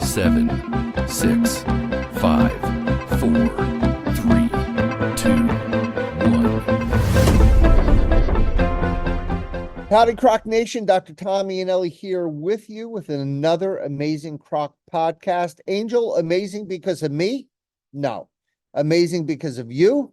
7, 6, 5, 4, 3, 2, 1. Howdy, CROC Nation. Dr. Tommy and Ellie here with you with another amazing CROC podcast. Angel, amazing because of me? No. Amazing because of you?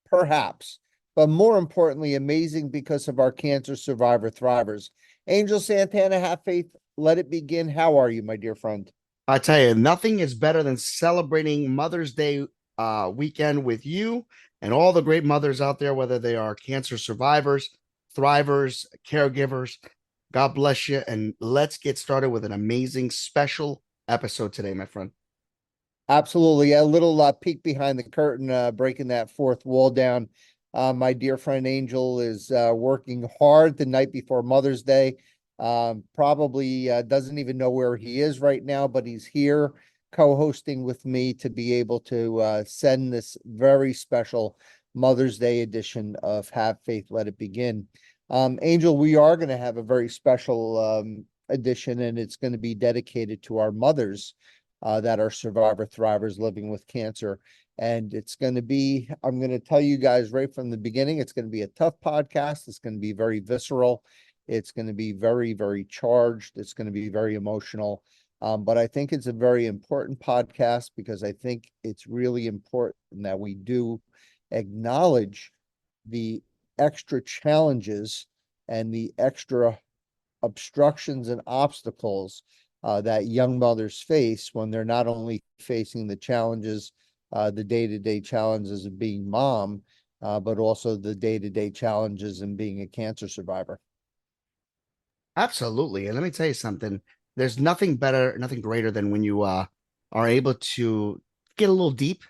Perhaps. But more importantly, amazing because of our cancer survivor thrivers. Angel Santana, have faith. Let it begin. How are you, my dear friend? I tell you, nothing is better than celebrating Mother's Day weekend with you and all the great mothers out there, whether they are cancer survivors, thrivers, caregivers. God bless you. And let's get started with an amazing special episode today, my friend. Absolutely. A little peek behind the curtain, breaking that fourth wall down. My dear friend Angel is working hard the night before Mother's Day. Probably doesn't even know where he is right now, but he's here co-hosting with me to be able to send this very special Mother's Day edition of Have Faith, Let It Begin. Angel, we are going to have a very special edition, and it's going to be dedicated to our mothers that are survivor thrivers living with cancer. And it's going to be, I'm going to tell you guys right from the beginning, it's going to be a tough podcast. It's going to be very visceral. It's going to be very, very charged. It's going to be very emotional. But I think it's a very important podcast because I think it's really important that we do acknowledge the extra challenges and the extra obstructions and obstacles that young mothers face when they're not only facing the challenges, the day-to-day challenges of being mom, but also the day-to-day challenges in being a cancer survivor. Absolutely. And let me tell you something. There's nothing better, nothing greater than when you are able to get a little deep.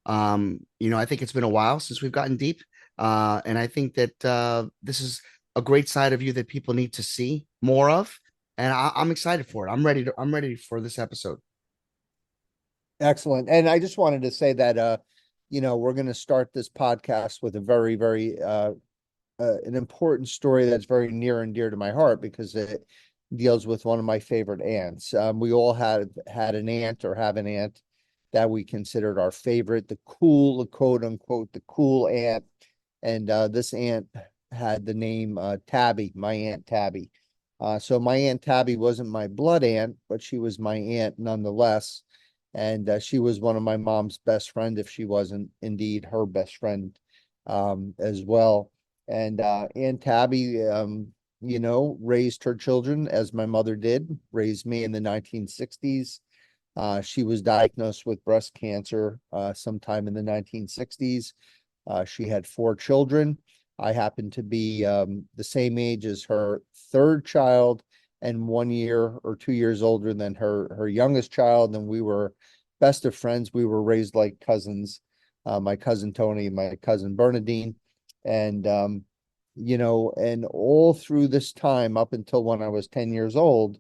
I think it's been a while since we've gotten deep. And I think that this is a great side of you that people need to see more of. And I'm excited for it. I'm ready for this episode. Excellent. And I just wanted to say that, we're going to start this podcast with a very, very, an important story that's very near and dear to my heart because it deals with one of my favorite aunts. We all had an aunt or have an aunt that we considered our favorite, the cool, quote unquote, the cool aunt. And this aunt had the name Tabby, my Aunt Tabby. So my Aunt Tabby wasn't my blood aunt, but she was my aunt nonetheless. And she was one of my mom's best friend, if she wasn't indeed her best friend as well. And Aunt Tabby, raised her children as my mother did, raised me in the 1960s. She was diagnosed with breast cancer sometime in the 1960s. She had 4 children. I happened to be the same age as her third child and 1 year or 2 years older than her youngest child. And we were best of friends. We were raised like cousins, my cousin Tony, my cousin Bernadine. And, and all through this time, up until when I was 10 years old,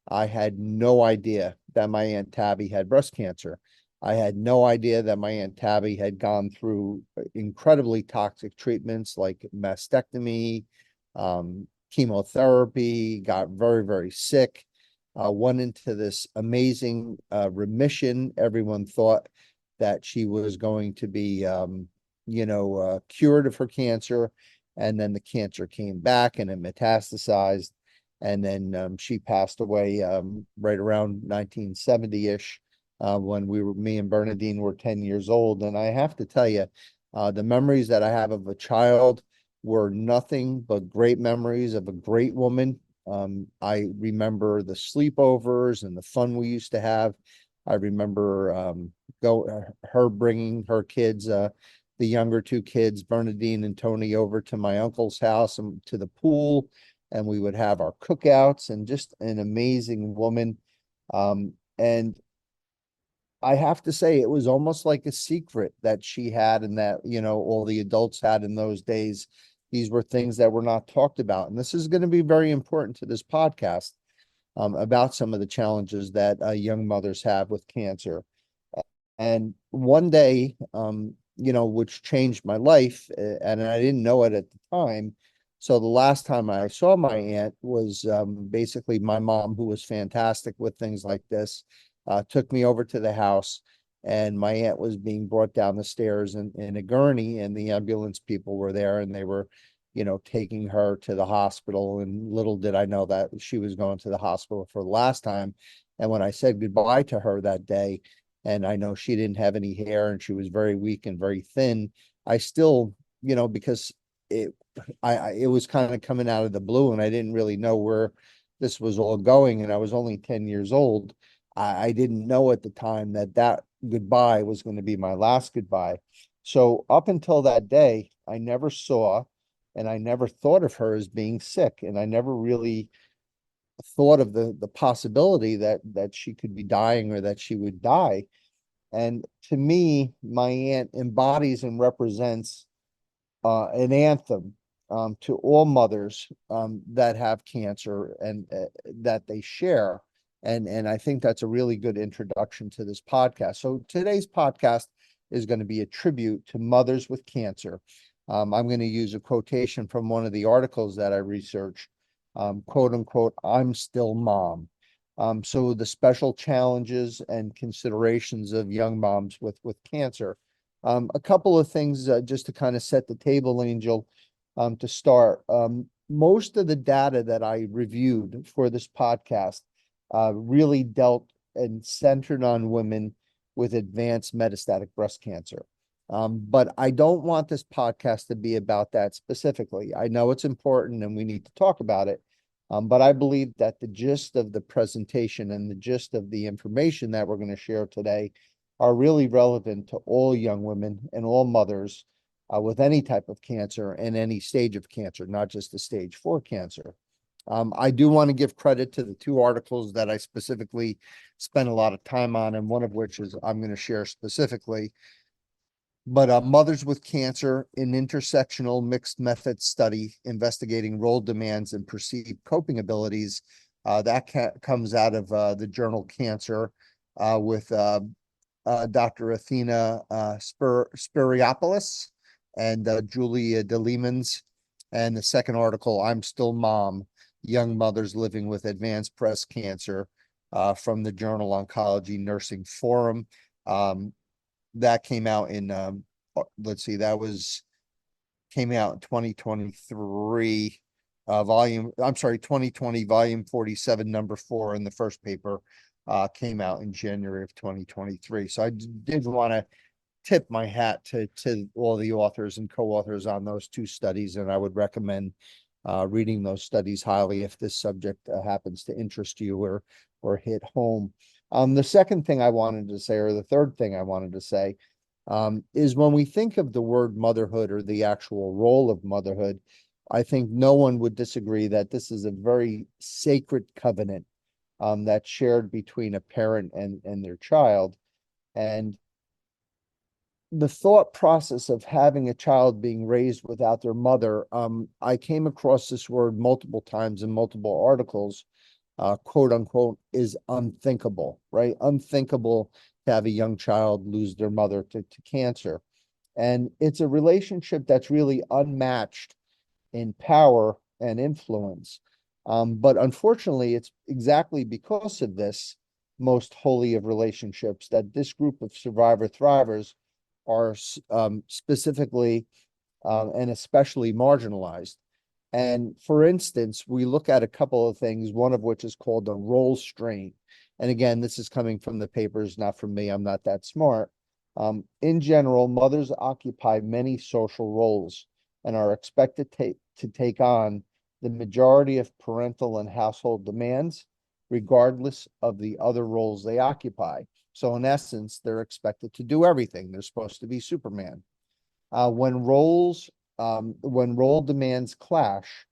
I had no idea that my Aunt Tabby had breast cancer. I had no idea that my Aunt Tabby had gone through incredibly toxic treatments like mastectomy, chemotherapy, got very, very sick, went into this amazing remission. Everyone thought that she was going to be, cured of her cancer. And then the cancer came back and it metastasized. And then she passed away right around 1970-ish when me and Bernadine were 10 years old. And I have to tell you, the memories that I have of a child were nothing but great memories of a great woman. I remember the sleepovers and the fun we used to have. I remember her bringing her kids, the younger 2 kids, Bernadine and Tony, over to my uncle's house and to the pool, and we would have our cookouts, and just an amazing woman. And I have to say, it was almost like a secret that she had and that, all the adults had in those days. These were things that were not talked about. And this is going to be very important to this podcast about some of the challenges that young mothers have with cancer. And one day, which changed my life, and I didn't know it at the time. So the last time I saw my aunt was basically my mom, who was fantastic with things like this. took me over to the house, and my aunt was being brought down the stairs in a gurney, and the ambulance people were there, and they were, taking her to the hospital. And little did I know that she was going to the hospital for the last time. And when I said goodbye to her that day, and I know she didn't have any hair and she was very weak and very thin, I still, because it, it was kind of coming out of the blue, and I didn't really know where this was all going. And I was only 10 years old. I didn't know at the time that goodbye was going to be my last goodbye. So up until that day, I never saw and I never thought of her as being sick. And I never really thought of the possibility that she could be dying or that she would die. And to me, my aunt embodies and represents an anthem to all mothers that have cancer and that they share. And I think that's a really good introduction to this podcast. So today's podcast is going to be a tribute to mothers with cancer. I'm going to use a quotation from one of the articles that I researched, quote unquote, "I'm still mom." So the special challenges and considerations of young moms with cancer. A couple of things just to kind of set the table, Angel, to start. Most of the data that I reviewed for this podcast really dealt and centered on women with advanced metastatic breast cancer. But I don't want this podcast to be about that specifically. I know it's important and we need to talk about it. But I believe that the gist of the presentation and the gist of the information that we're going to share today are really relevant to all young women and all mothers with any type of cancer and any stage of cancer, not just the stage 4 cancer. I do want to give credit to the 2 articles that I specifically spent a lot of time on, and one of which is I'm going to share specifically. But Mothers with Cancer, an intersectional mixed method study investigating role demands and perceived coping abilities, that comes out of the journal Cancer with Dr. Athena Spiriopoulos and Julia DeLemans. And the second article, "I'm Still Mom, Young Mothers Living with Advanced Breast Cancer," from the journal Oncology Nursing Forum. That came out in, let's see, came out in 2023, 2020, volume 47, number 4, and the first paper came out in January of 2023. So I did want to tip my hat to all the authors and co-authors on those 2 studies, and I would recommend reading those studies highly if this subject happens to interest you or hit home. The second thing I wanted to say, or the third thing I wanted to say, is when we think of the word motherhood or the actual role of motherhood, I think no one would disagree that this is a very sacred covenant that's shared between a parent and their child. And the thought process of having a child being raised without their mother, I came across this word multiple times in multiple articles, quote unquote, is unthinkable, right? Unthinkable to have a young child lose their mother to cancer. And it's a relationship that's really unmatched in power and influence. But unfortunately, it's exactly because of this most holy of relationships that this group of survivor thrivers are specifically and especially marginalized. And for instance, we look at a couple of things, one of which is called the role strain. And again, this is coming from the papers, not from me. I'm not that smart. In general, mothers occupy many social roles and are expected to take on the majority of parental and household demands, regardless of the other roles they occupy. So in essence, they're expected to do everything. They're supposed to be Superman. When role demands clash,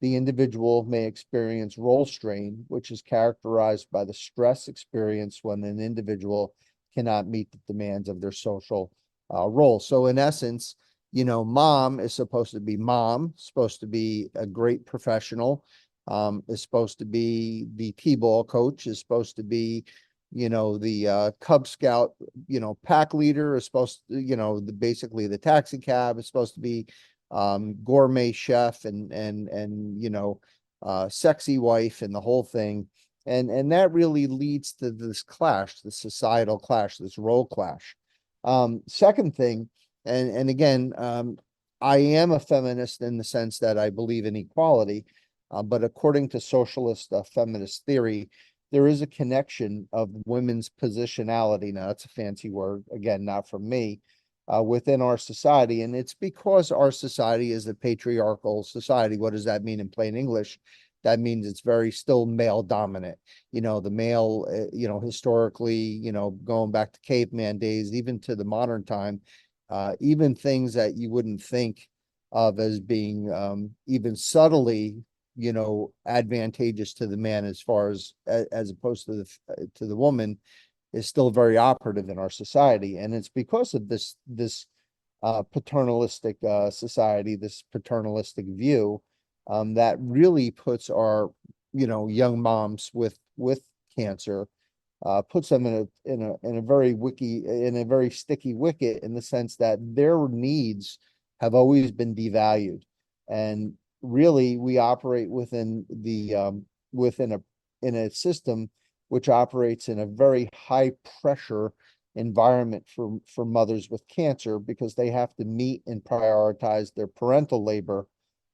the individual may experience role strain, which is characterized by the stress experienced when an individual cannot meet the demands of their social role. So in essence, mom is supposed to be mom, supposed to be a great professional, is supposed to be the T-ball coach, is supposed to be the Cub Scout, pack leader, is supposed to, basically the taxi cab is supposed to be gourmet chef and sexy wife and the whole thing. And that really leads to this clash, the societal clash, this role clash. Second thing, and again, I am a feminist in the sense that I believe in equality, but according to socialist feminist theory, there is a connection of women's positionality. Now, that's a fancy word, again, not from me, within our society. And it's because our society is a patriarchal society. What does that mean in plain English? That means it's very still male dominant. The male, historically, going back to caveman days, even to the modern time, even things that you wouldn't think of as being even subtly, advantageous to the man as opposed to the woman is still very operative in our society. And it's because of this paternalistic society, this paternalistic view that really puts our young moms with cancer, puts them in a very sticky wicket, in the sense that their needs have always been devalued. And really, we operate in a system which operates in a very high pressure environment for mothers with cancer, because they have to meet and prioritize their parental labor,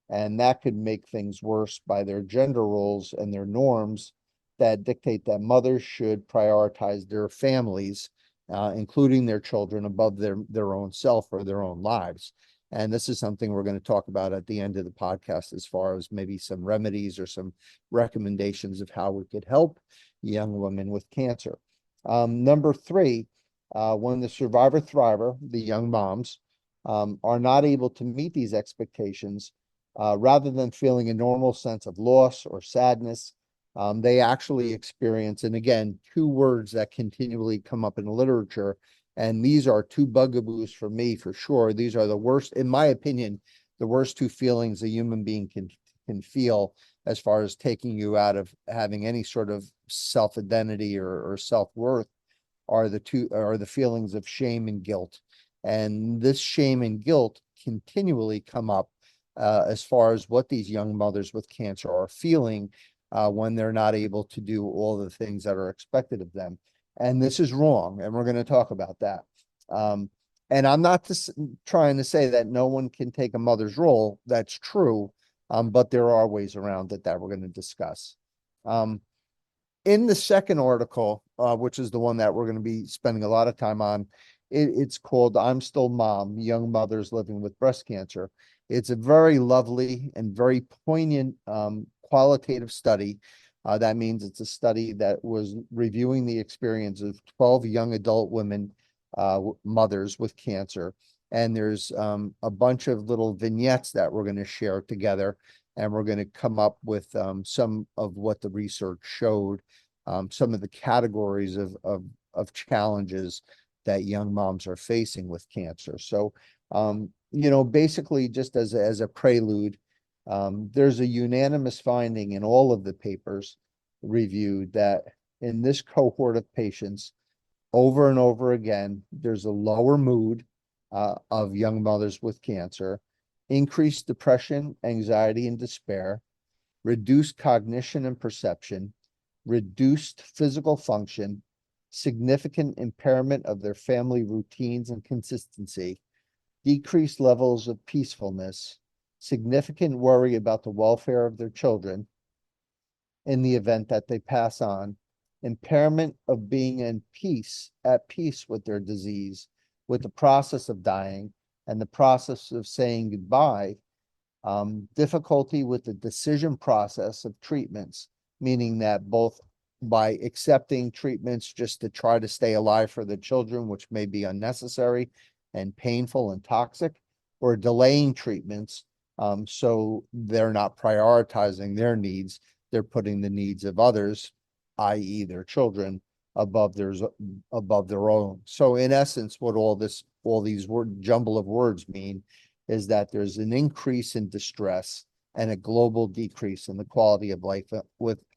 and that could make things worse by their gender roles and their norms that dictate that mothers should prioritize their families, including their children, above their own self or their own lives. And this is something we're going to talk about at the end of the podcast, as far as maybe some remedies or some recommendations of how we could help young women with cancer. Number three, when the survivor thriver, the young moms, are not able to meet these expectations, rather than feeling a normal sense of loss or sadness, they actually experience, and again, two words that continually come up in the literature, and these are two bugaboos for me, for sure. These are the worst, in my opinion, the worst two feelings a human being can feel, as far as taking you out of having any sort of self-identity or self-worth, are the feelings of shame and guilt. And this shame and guilt continually come up as far as what these young mothers with cancer are feeling when they're not able to do all the things that are expected of them. And this is wrong, and we're going to talk about that. And I'm not trying to say that no one can take a mother's role. That's true, but there are ways around it that we're going to discuss. In the second article, which is the one that we're going to be spending a lot of time on, it's called "I'm Still Mom: Young Mothers Living with Breast Cancer." It's a very lovely and very poignant qualitative study. That means it's a study that was reviewing the experience of 12 young adult women, mothers with cancer. And there's a bunch of little vignettes that we're going to share together, and we're going to come up with some of what the research showed, some of the categories of challenges that young moms are facing with cancer. So, basically, just as a prelude, there's a unanimous finding in all of the papers reviewed that in this cohort of patients, over and over again, there's a lower mood of young mothers with cancer, increased depression, anxiety, and despair, reduced cognition and perception, reduced physical function, significant impairment of their family routines and consistency, decreased levels of peacefulness, significant worry about the welfare of their children in the event that they pass on, impairment of being at peace with their disease, with the process of dying and the process of saying goodbye, difficulty with the decision process of treatments, meaning that both by accepting treatments just to try to stay alive for the children, which may be unnecessary and painful and toxic, or delaying treatments, so they're not prioritizing their needs. They're putting the needs of others, i.e. their children, above their own. So in essence, what all these jumble of words mean is that there's an increase in distress and a global decrease in the quality of life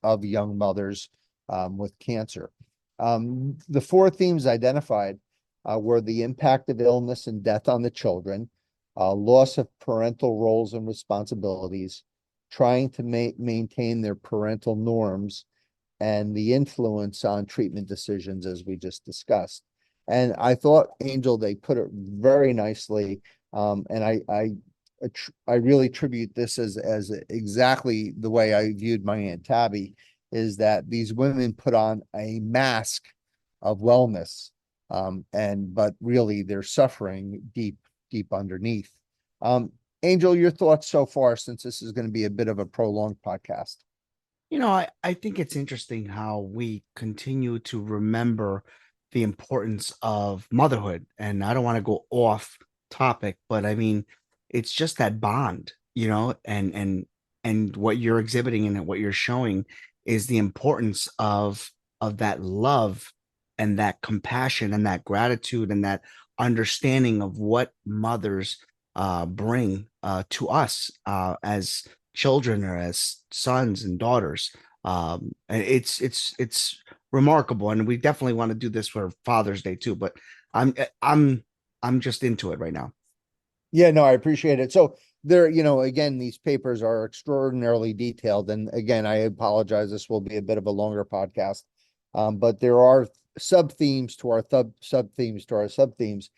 of young mothers with cancer. The four themes identified were the impact of illness and death on the children, loss of parental roles and responsibilities, trying to maintain their parental norms, and the influence on treatment decisions, as we just discussed. And I thought, Angel, they put it very nicely. And I really tribute this as exactly the way I viewed my Aunt Tabby, is that these women put on a mask of wellness. But really they're suffering deep, deep underneath. Angel, your thoughts so far, since this is going to be a bit of a prolonged podcast. I think it's interesting how we continue to remember the importance of motherhood. And I don't want to go off topic, but I mean, it's just that bond, and what you're exhibiting and what you're showing is the importance of that love and that compassion and that gratitude and that understanding of what mothers bring to us as children or as sons and daughters. And it's remarkable, and we definitely want to do this for Father's Day too. But I'm I'm I'm just into it right now. Yeah, no, I appreciate it. So there, again, these papers are extraordinarily detailed. And again, I apologize. This will be a bit of a longer podcast. But there are sub themes to our sub themes to our sub themes.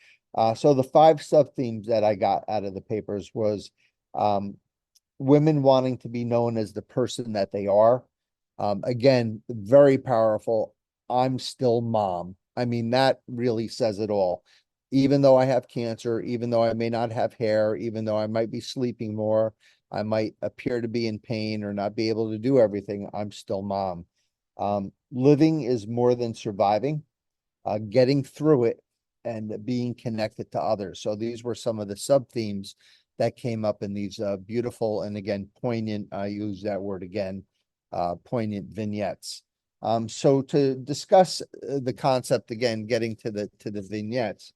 So the 5 sub themes that I got out of the papers was um, women wanting to be known as the person that they are. Again, very powerful. I'm still mom. I mean, that really says it all. Even though I have cancer, even though I may not have hair, even though I might be sleeping more, I might appear to be in pain or not be able to do everything, I'm still mom. Living is more than surviving, getting through it and being connected to others. So these were some of the sub themes that came up in these beautiful and again poignant, I use that word again, poignant vignettes. So to discuss the concept again, getting to the vignettes,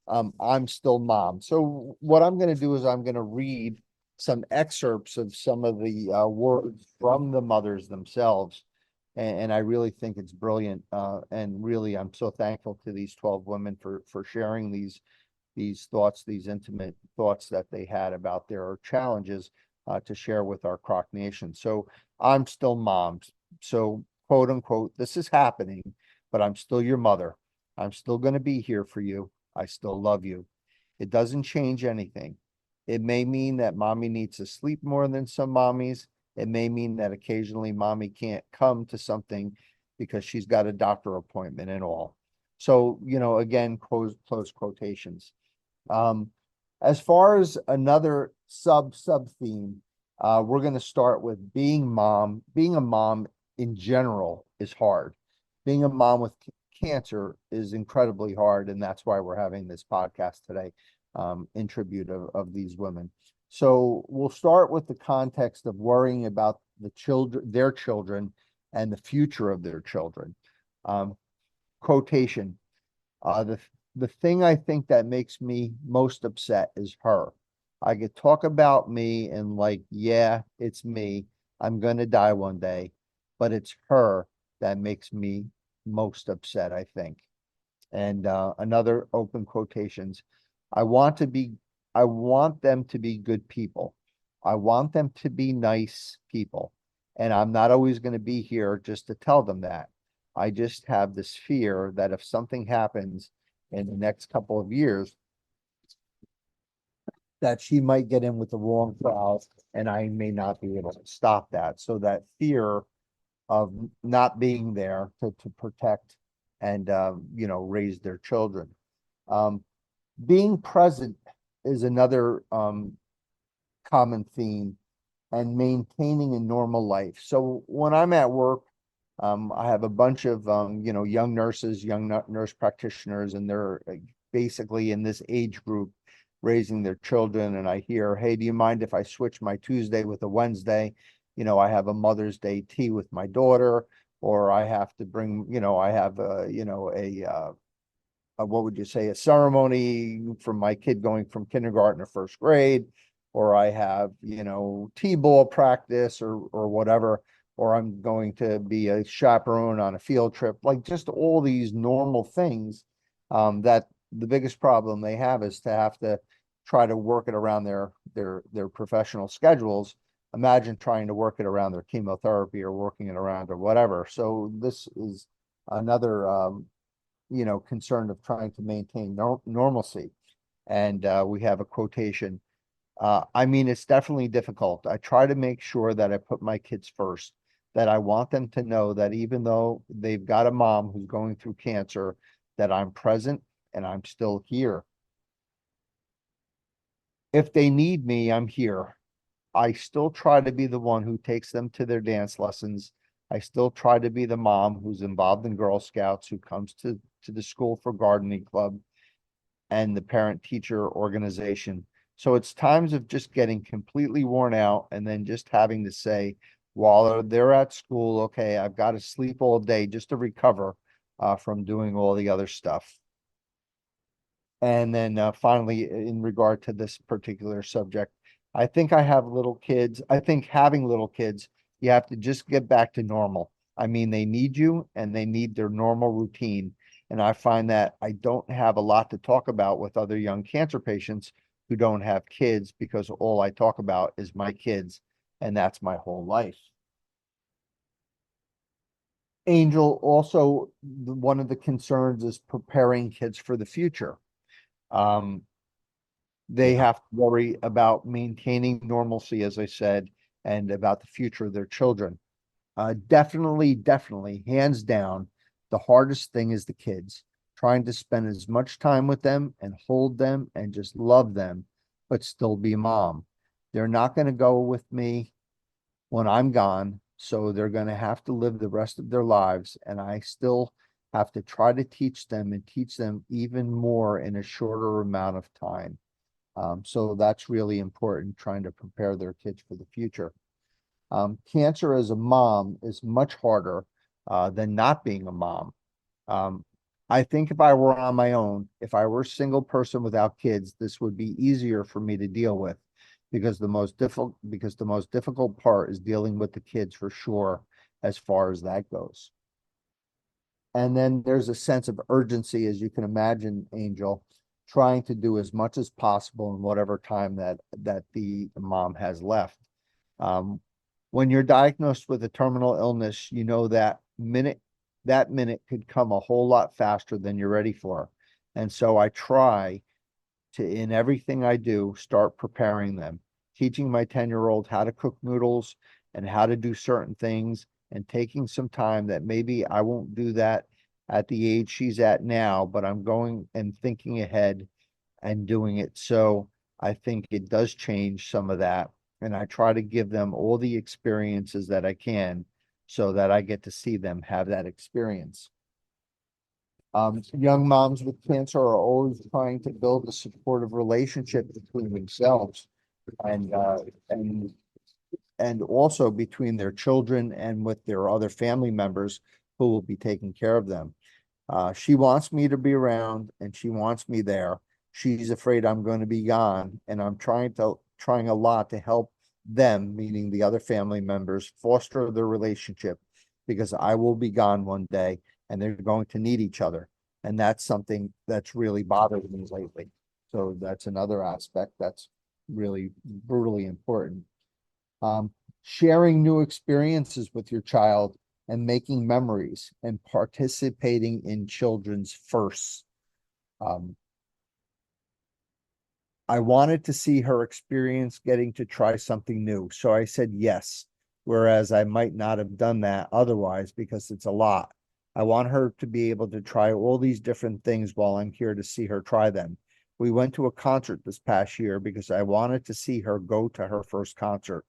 I'm still mom. So what I'm going to do is I'm going to read some excerpts of some of the words from the mothers themselves. And I really think it's brilliant. And really, I'm so thankful to these 12 women for sharing these thoughts, these intimate thoughts that they had about their challenges to share with our CROC Nation. So I'm still mom. So quote unquote, this is happening, but I'm still your mother. I'm still going to be here for you. I still love you. It doesn't change anything. It may mean that mommy needs to sleep more than some mommies. It may mean that occasionally mommy can't come to something because she's got a doctor appointment and all. So, again, close quotations. Um, as far as another sub theme, we're going to start with being mom. Being a mom in general is hard. Being a mom with cancer is incredibly hard, and that's why we're having this podcast today, in tribute of these women. So we'll start with the context of worrying about their children, and the future of their children. Quotation. The thing I think that makes me most upset is her. I could talk about me and like, yeah, it's me. I'm gonna die one day, but it's her that makes me most upset, I think. And another open quotations. I want to be, I want them to be good people. I want them to be nice people. And I'm not always going to be here just to tell them that. I just have this fear that if something happens in the next couple of years, that she might get in with the wrong crowd and I may not be able to stop that. So that fear of not being there to protect and raise their children. Um, being present is another common theme, and maintaining a normal life. So when I'm at work, I have a bunch of young nurses, young nurse practitioners, and they're basically in this age group raising their children. And I hear, hey, do you mind if I switch my Tuesday with a Wednesday? I have a Mother's Day tea with my daughter, or I have to bring, I have what would you say, a ceremony from my kid going from kindergarten to first grade, or I have, T-ball practice or whatever, or I'm going to be a chaperone on a field trip, like just all these normal things. That the biggest problem they have is to have to try to work it around their professional schedules. imagine trying to work it around their chemotherapy or working it around or whatever. So this is another, concern of trying to maintain normalcy. And we have a quotation. I mean, it's definitely difficult. I try to make sure that I put my kids first, that I want them to know that even though they've got a mom who's going through cancer, that I'm present and I'm still here. If they need me, I'm here. I still try to be the one who takes them to their dance lessons. I still try to be the mom who's involved in Girl Scouts, who comes to the school for gardening club and the parent teacher organization. So it's times of just getting completely worn out and then just having to say, while they're at school, okay, I've got to sleep all day just to recover from doing all the other stuff. And then finally, in regard to this particular subject, I think I have little kids. I think having little kids, you have to just get back to normal. I mean, they need you and they need their normal routine. And I find that I don't have a lot to talk about with other young cancer patients who don't have kids, because all I talk about is my kids, and that's my whole life. Angel, also, one of the concerns is preparing kids for the future. They Yeah. have to worry about maintaining normalcy, as I said, and about the future of their children. Definitely, hands down, the hardest thing is the kids. Trying to spend as much time with them and hold them and just love them, but still be mom. They're not going to go with me when I'm gone, so they're going to have to live the rest of their lives, and I still have to try to teach them and teach them even more in a shorter amount of time. So that's really important, trying to prepare their kids for the future. Cancer as a mom is much harder than not being a mom. Um, I think if I were on my own, if I were a single person without kids, this would be easier for me to deal with, because the most difficult part is dealing with the kids for sure, as far as that goes. And then there's a sense of urgency, as you can imagine, Angel, trying to do as much as possible in whatever time that the mom has left. Um, when you're diagnosed with a terminal illness, you know that minute could come a whole lot faster than you're ready for. And so I try to, in everything I do, start preparing them, teaching my 10-year-old how to cook noodles and how to do certain things, and taking some time that maybe I won't do that at the age she's at now, but I'm going and thinking ahead and doing it. So I think it does change some of that. And I try to give them all the experiences that I can, so that I get to see them have that experience. Young moms with cancer are always trying to build a supportive relationship between themselves and and also between their children and with their other family members who will be taking care of them. She wants me to be around and she wants me there. She's afraid I'm going to be gone, and I'm trying a lot to help them, meaning the other family members, foster their relationship, because I will be gone one day and they're going to need each other. And that's something that's really bothered me lately. So that's another aspect that's really brutally important. Sharing new experiences with your child and making memories and participating in children's firsts. Um, I wanted to see her experience getting to try something new, so I said yes, whereas I might not have done that otherwise, because it's a lot. I want her to be able to try all these different things while I'm here to see her try them. We went to a concert this past year because I wanted to see her go to her first concert.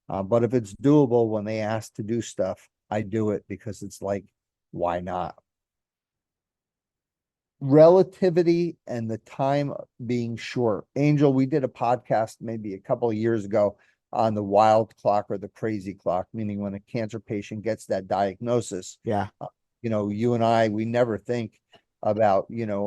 But if it's doable when they ask to do stuff, I do it, because it's like, why not? Relativity and the time being short. Angel, we did a podcast maybe a couple of years ago on the wild clock or the crazy clock, meaning when a cancer patient gets that diagnosis. Yeah. You and I, we never think about,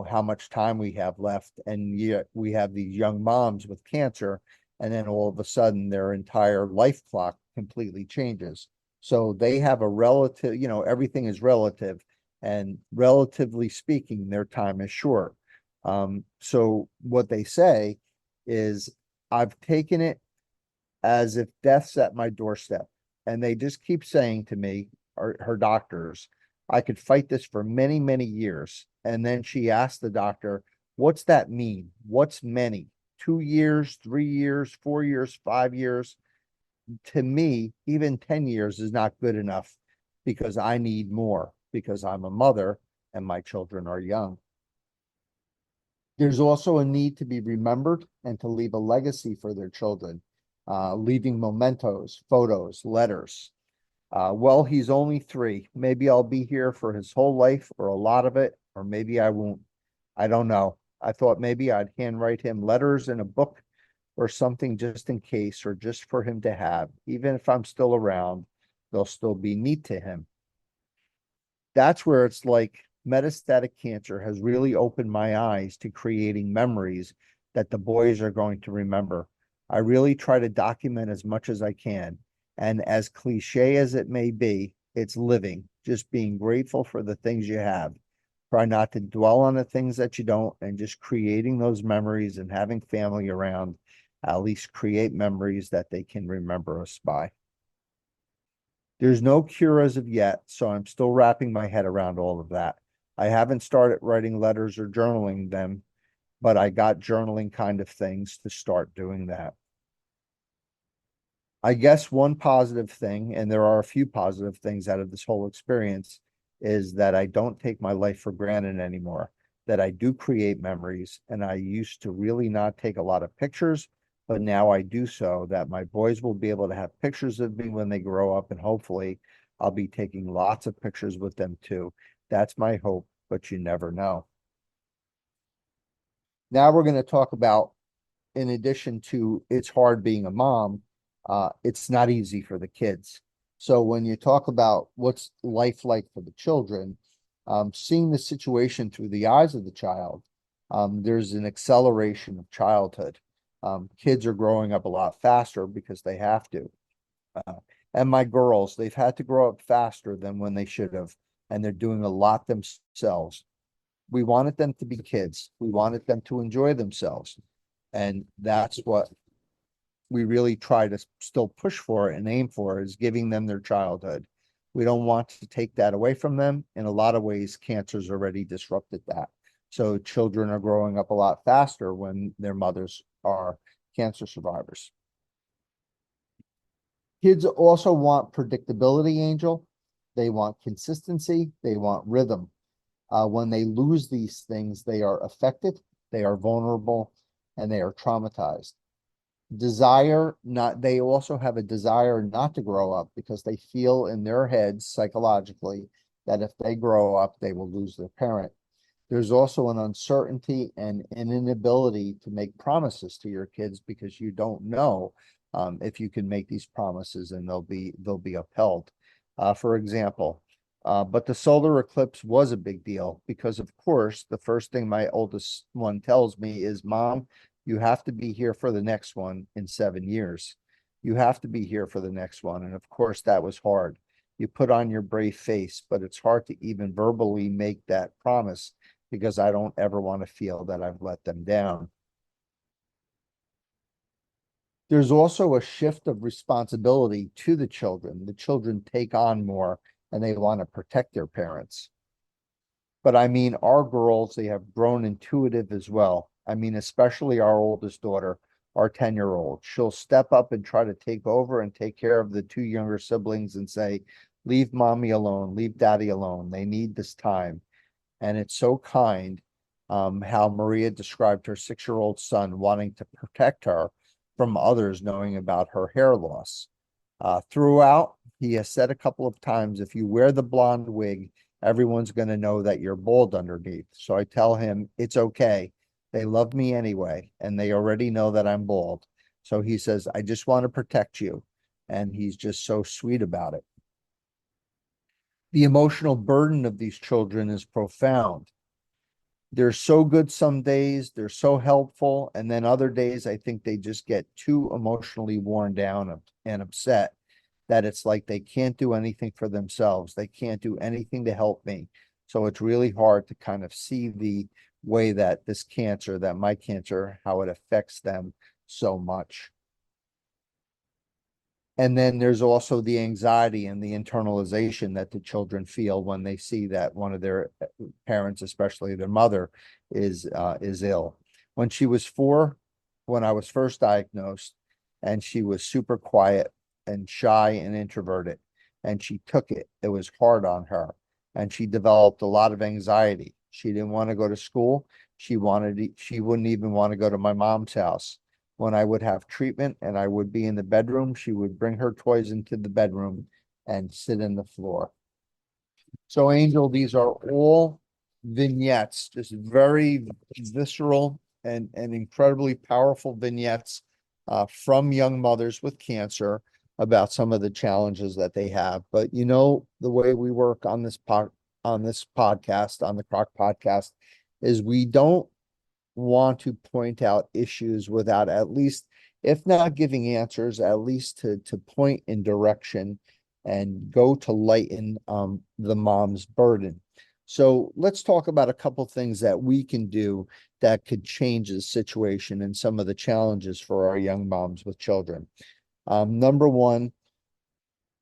how much time we have left. And yet we have these young moms with cancer, and then all of a sudden their entire life clock completely changes. So they have a relative, everything is relative, and relatively speaking, their time is short. So what they say is, I've taken it as if death's at my doorstep. And they just keep saying to me, her doctors, I could fight this for many, many years. And then she asked the doctor, what's that mean? What's many? 2 years, 3 years, 4 years, 5 years? To me, even 10 years is not good enough because I need more because I'm a mother and my children are young. There's also a need to be remembered and to leave a legacy for their children, leaving mementos, photos, letters. Well, he's only 3. Maybe I'll be here for his whole life or a lot of it, or maybe I won't. I don't know. I thought maybe I'd handwrite him letters in a book or something just in case, or just for him to have. Even if I'm still around, they'll still be neat to him. That's where it's like metastatic cancer has really opened my eyes to creating memories that the boys are going to remember. I really try to document as much as I can. And as cliche as it may be, it's living, just being grateful for the things you have. Try not to dwell on the things that you don't, and just creating those memories and having family around, at least create memories that they can remember us by. There's no cure as of yet, so I'm still wrapping my head around all of that. I haven't started writing letters or journaling them, but I got journaling kind of things to start doing that. I guess one positive thing, and there are a few positive things out of this whole experience, is that I don't take my life for granted anymore, that I do create memories, and I used to really not take a lot of pictures, but now I do, so that my boys will be able to have pictures of me when they grow up, and hopefully I'll be taking lots of pictures with them too. That's my hope, but you never know. Now we're going to talk about, in addition to it's hard being a mom, it's not easy for the kids. So when you talk about what's life like for the children, seeing the situation through the eyes of the child, there's an acceleration of childhood. Kids are growing up a lot faster because they have to. And my girls, they've had to grow up faster than when they should have, and they're doing a lot themselves. We wanted them to be kids. We wanted them to enjoy themselves. And that's what we really try to still push for and aim for, is giving them their childhood. We don't want to take that away from them. In a lot of ways, cancer's already disrupted that. So children are growing up a lot faster when their mothers are cancer survivors. Kids also want predictability, Angel. They want consistency. They want rhythm. When they lose these things, they are affected, they are vulnerable, and they are traumatized. They also have a desire not to grow up because they feel in their heads psychologically that if they grow up, they will lose their parent. There's also an uncertainty and an inability to make promises to your kids because you don't know if you can make these promises and they'll be upheld. For example, but the solar eclipse was a big deal because, of course, the first thing my oldest one tells me is, Mom, you have to be here for the next one in 7 years. You have to be here for the next one. And of course, that was hard. You put on your brave face, but it's hard to even verbally make that promise because I don't ever want to feel that I've let them down. There's also a shift of responsibility to the children. The children take on more and they want to protect their parents. But I mean, our girls, they have grown intuitive as well. I mean, especially our oldest daughter, our 10-year-old. She'll step up and try to take over and take care of the 2 younger siblings and say, leave mommy alone, leave daddy alone. They need this time. And it's so kind how Maria described her 6-year-old son wanting to protect her from others knowing about her hair loss. Throughout, he has said a couple of times, if you wear the blonde wig, everyone's going to know that you're bald underneath. So I tell him, it's okay. They love me anyway, and they already know that I'm bald. So he says, I just want to protect you. And he's just so sweet about it. The emotional burden of these children is profound. They're so good some days, they're so helpful, and then other days I think they just get too emotionally worn down and upset that it's like they can't do anything for themselves. They can't do anything to help me. So it's really hard to kind of see the way that this cancer, that my cancer, how it affects them so much. And then there's also the anxiety and the internalization that the children feel when they see that one of their parents, especially their mother, is ill. When she was 4, when I was first diagnosed, and she was super quiet and shy and introverted, and she took it. It was hard on her, and she developed a lot of anxiety. She didn't want to go to school. She wouldn't even want to go to my mom's house. When I would have treatment and I would be in the bedroom, she would bring her toys into the bedroom and sit in the floor. So, Angel, these are all vignettes, just very visceral and incredibly powerful vignettes from young mothers with cancer about some of the challenges that they have. But you know, the way we work on this podcast, on the CROC podcast, is we don't want to point out issues without at least, if not giving answers, at least to point in direction and go to lighten the mom's burden. So let's talk about a couple things that we can do that could change the situation and some of the challenges for our young moms with children. Number one,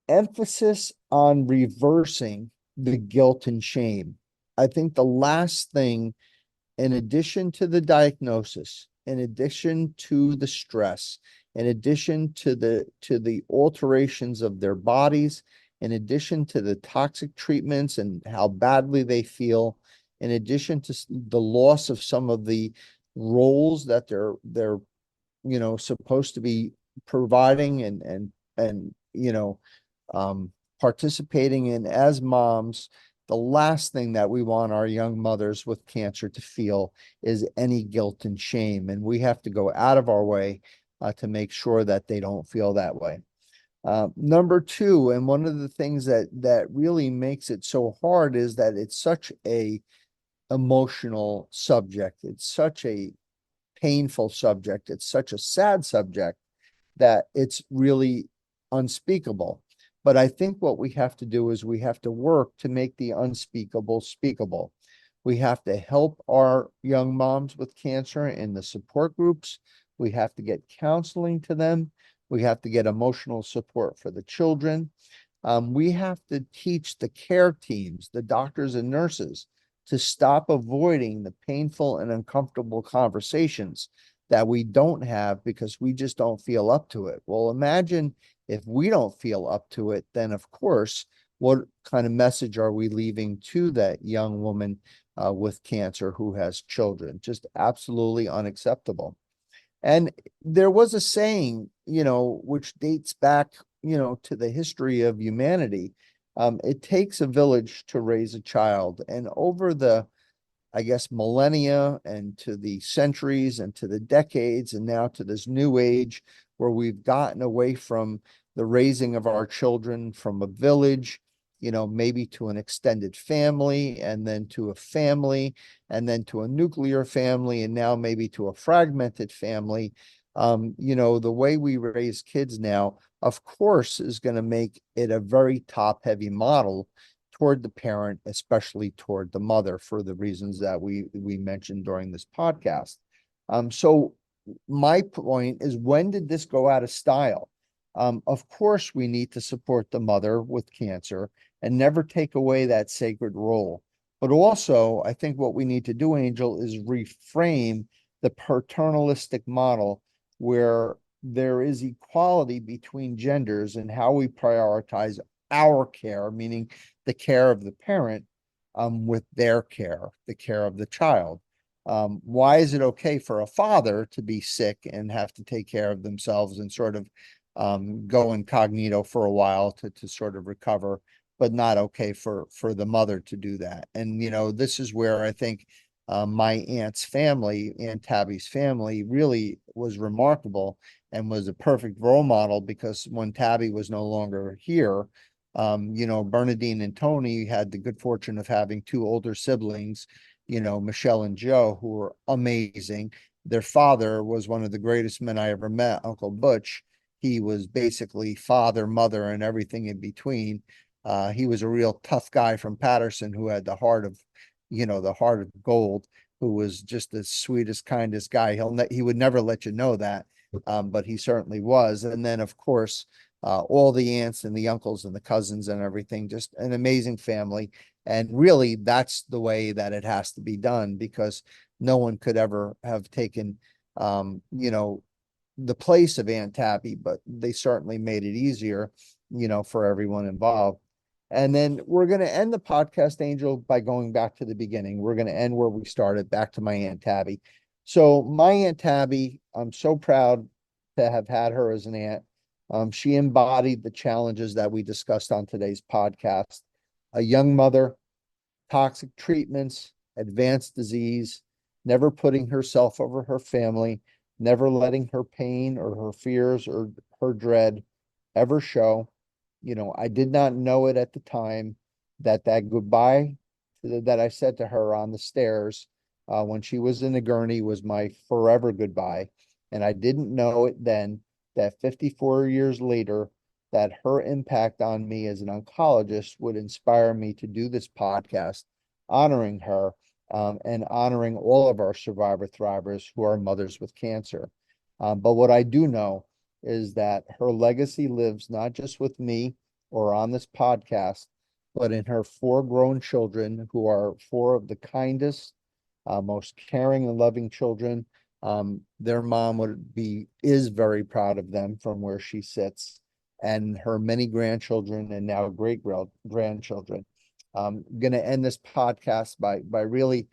emphasis on reversing the guilt and shame. I think the last thing, in addition to the diagnosis, in addition to the stress, in addition to the alterations of their bodies, in addition to the toxic treatments and how badly they feel, in addition to the loss of some of the roles that they're supposed to be providing and participating in as moms, the last thing that we want our young mothers with cancer to feel is any guilt and shame. And we have to go out of our way to make sure that they don't feel that way. Number two, and one of the things that really makes it so hard is that it's such a emotional subject. It's such a painful subject. It's such a sad subject that it's really unspeakable. But I think what we have to do is we have to work to make the unspeakable speakable. We have to help our young moms with cancer in the support groups. We have to get counseling to them. We have to get emotional support for the children. We have to teach the care teams, the doctors and nurses, to stop avoiding the painful and uncomfortable conversations that we don't have because we just don't feel up to it. Well, imagine if we don't feel up to it, then of course, what kind of message are we leaving to that young woman with cancer who has children? Just absolutely unacceptable. And there was a saying, which dates back, to the history of humanity. It takes a village to raise a child. And over the, I guess, millennia and to the centuries and to the decades and now to this new age where we've gotten away from the raising of our children from a village, maybe to an extended family and then to a family and then to a nuclear family and now maybe to a fragmented family. The way we raise kids now, of course, is going to make it a very top-heavy model toward the parent, especially toward the mother, for the reasons that we mentioned during this podcast. So my point is, when did this go out of style? Of course, we need to support the mother with cancer and never take away that sacred role. But also, I think what we need to do, Angel, is reframe the paternalistic model where there is equality between genders and how we prioritize our care, meaning the care of the parent, with their care, the care of the child. Why is it okay for a father to be sick and have to take care of themselves and sort of go incognito for a while to sort of recover, but not okay for the mother to do that? And this is where I think my aunt's family, Aunt Tabby's family, really was remarkable and was a perfect role model, because when Tabby was no longer here, Bernadine and Tony had the good fortune of having two older siblings, Michelle and Joe, who were amazing. Their father was one of the greatest men I ever met, Uncle Butch. He was basically father, mother, and everything in between. He was a real tough guy from Patterson who had the heart of gold, who was just the sweetest, kindest guy. He would never let you know that, but he certainly was. And then, of course, all the aunts and the uncles and the cousins and everything, just an amazing family. And really, that's the way that it has to be done, because no one could ever have taken, the place of Aunt Tabby, but they certainly made it easier, for everyone involved. And then we're going to end the podcast, Angel, by going back to the beginning. We're going to end where we started, back to my Aunt Tabby. So my Aunt Tabby, I'm so proud to have had her as an aunt. She embodied the challenges that we discussed on today's podcast. A young mother, toxic treatments, advanced disease, never putting herself over her family, never letting her pain or her fears or her dread ever show. I did not know it at the time that goodbye that I said to her on the stairs when she was in the gurney was my forever goodbye. And I didn't know it then that 54 years later, that her impact on me as an oncologist would inspire me to do this podcast, honoring her and honoring all of our survivor thrivers who are mothers with cancer. But what I do know is that her legacy lives not just with me or on this podcast, but in her 4 grown children, who are 4 of the kindest, most caring and loving children. Their mom is very proud of them from where she sits, and her many grandchildren and now great grandchildren. I'm going to end this podcast by really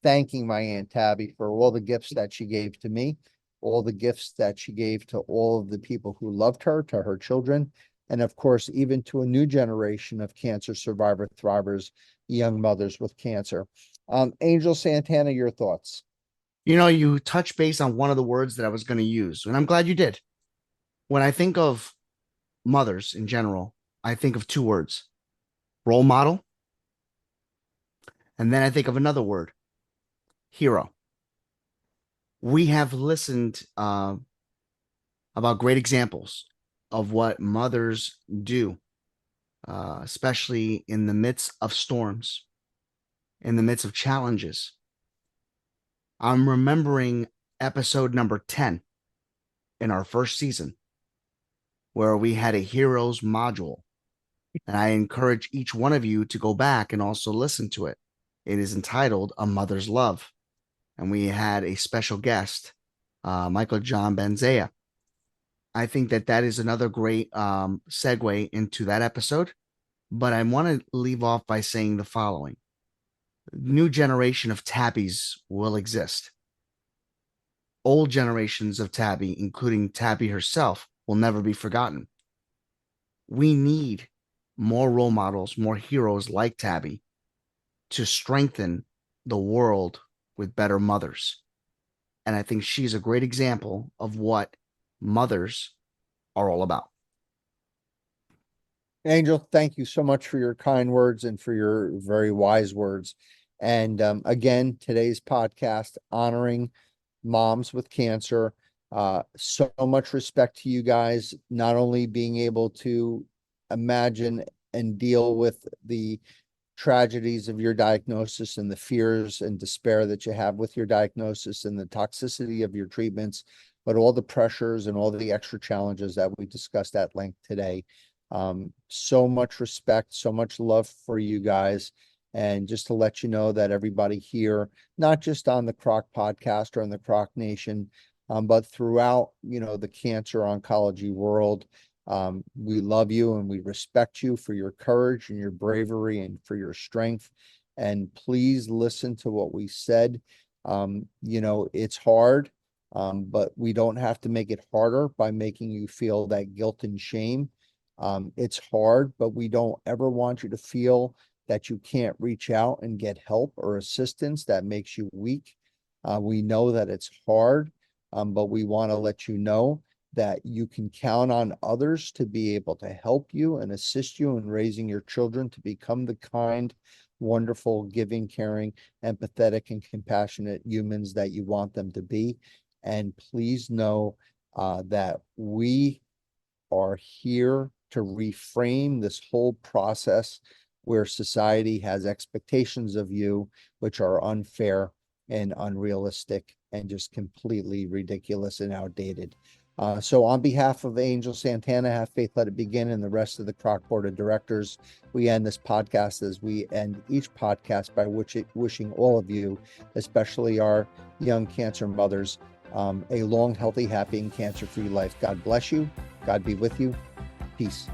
thanking my Aunt Tabby for all the gifts that she gave to me, all the gifts that she gave to all of the people who loved her, to her children, and of course, even to a new generation of cancer survivor thrivers, young mothers with cancer. Angel Santana, your thoughts? You touch base on one of the words that I was going to use, and I'm glad you did. When I think of mothers in general, I think of 2 words: role model, and then I think of another word: hero. We have listened about great examples of what mothers do, especially in the midst of storms, in the midst of challenges. I'm remembering episode number 10 in our first season, where we had a heroes module. And I encourage each one of you to go back and also listen to it. It is entitled A Mother's Love. And we had a special guest, Michael John Benzea. I think that is another great segue into that episode. But I want to leave off by saying the following. New generation of Tabbies will exist. Old generations of Tabby, including Tabby herself, will never be forgotten. We need more role models, more heroes like Tabby to strengthen the world with better mothers. And I think she's a great example of what mothers are all about. Angel, thank you so much for your kind words and for your very wise words. And again, today's podcast honoring moms with cancer. So much respect to you guys, not only being able to imagine and deal with the tragedies of your diagnosis and the fears and despair that you have with your diagnosis and the toxicity of your treatments, but all the pressures and all the extra challenges that we discussed at length today. So much respect, so much love for you guys. And just to let you know that everybody here, not just on the CROC podcast or in the CROC Nation, but throughout, the cancer oncology world, we love you and we respect you for your courage and your bravery and for your strength. And please listen to what we said. It's hard, but we don't have to make it harder by making you feel that guilt and shame. It's hard, but we don't ever want you to feel that you can't reach out and get help or assistance that makes you weak. We know that it's hard, but we want to let you know that you can count on others to be able to help you and assist you in raising your children to become the kind, wonderful, giving, caring, empathetic, and compassionate humans that you want them to be. And please know that we are here to reframe this whole process where society has expectations of you, which are unfair and unrealistic and just completely ridiculous and outdated. So on behalf of Angel Santana, Have Faith, Let It Begin, and the rest of the CROC Board of Directors, we end this podcast as we end each podcast by wishing all of you, especially our young cancer mothers, a long, healthy, happy, and cancer-free life. God bless you. God be with you. Peace.